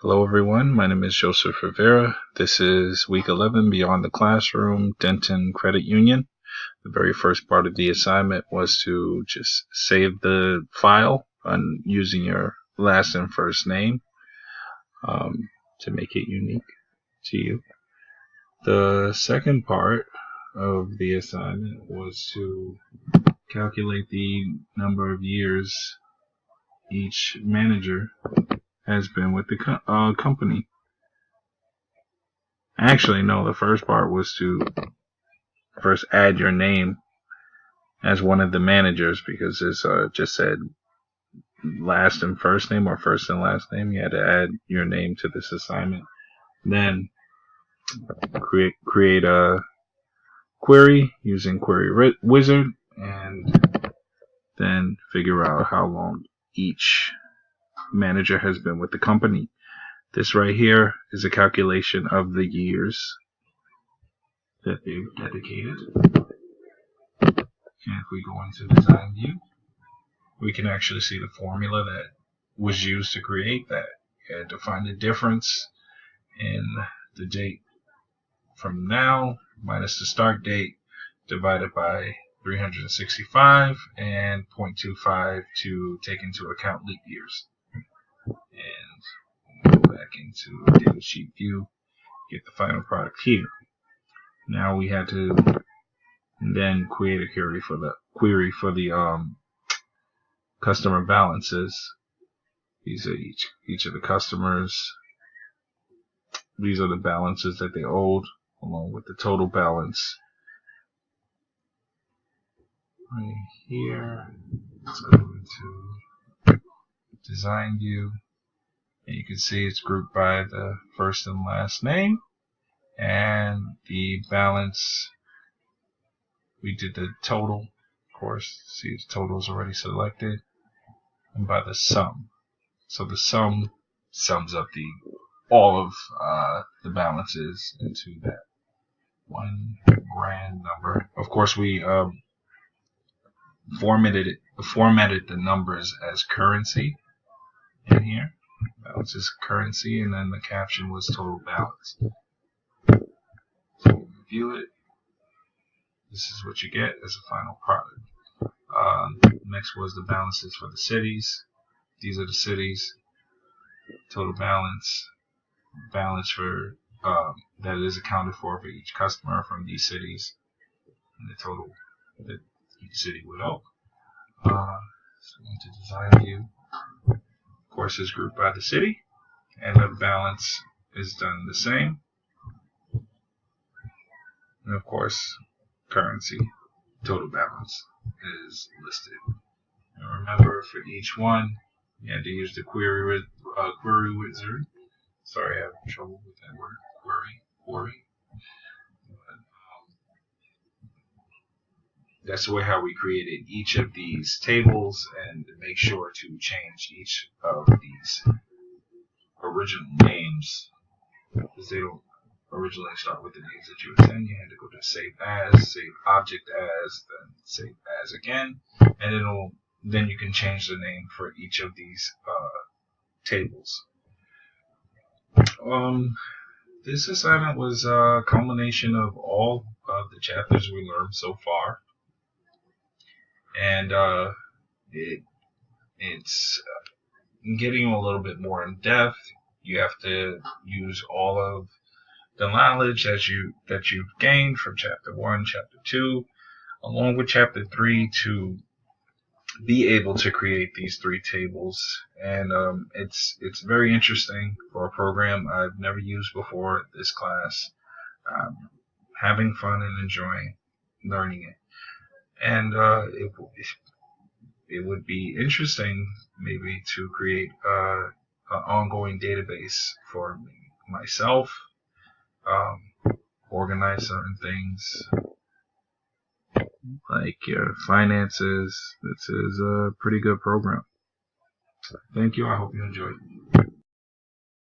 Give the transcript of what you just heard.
Hello everyone, my name is Joseph Rivera. This is week 11 Beyond the Classroom, Denton Credit Union. The very first part of the assignment was to just save the file on using your last and first name to make it unique to you. The second part of the assignment was to calculate the number of years each manager has been with the company. Actually, no, the first part was to first add your name as one of the managers because this just said last and first name or first and last name. You had to add your name to this assignment. Then create a query using Query Wizard and then figure out how long each manager has been with the company. This right here is a calculation of the years that they've dedicated. And if we go into Design View, we can actually see the formula that was used to create that. You had to find the difference in the date from now minus the start date divided by 365 and 0.25 to take into account leap years. And go back into Data Sheet View, get the final product here. Now we had to then create a query for the customer balances. These are each of the customers. These are the balances that they owed, along with the total balance. Right here, let's go into Design View, and you can see it's grouped by the first and last name, and the balance. We did the total, of course. See, the total is already selected, and by the sum. So the sum sums up all of the balances into that one grand number. Of course, we formatted the numbers as currency in here. Balance is currency, and then the caption was total balance. So we review it. This is what you get as a final product. Next was the balances for the cities. These are the cities. Total balance for that is accounted for each customer from these cities, and the total that each city would owe. So into Design View, of course, is grouped by the city, and the balance is done the same. And of course, currency total balance is listed. And remember, for each one, you had to use the Query Wizard. Sorry, I have trouble with that word. Query. That's the way how we created each of these tables, and make sure to change each of these original names because they don't originally start with the names that you would send. You had to go to Save As, Save Object As, then Save As again, and then you can change the name for each of these tables. This assignment was a culmination of all of the chapters we learned so far, and it's getting a little bit more in depth. You have to use all of the knowledge that you've gained from chapter 1, chapter 2, along with chapter 3 to be able to create these 3 tables. And it's very interesting for a program I've never used before this class. Having fun and enjoying learning it. And it would be interesting maybe to create an ongoing database for myself. Organize certain things like your finances. This is a pretty good program. Thank you. I hope you enjoyed.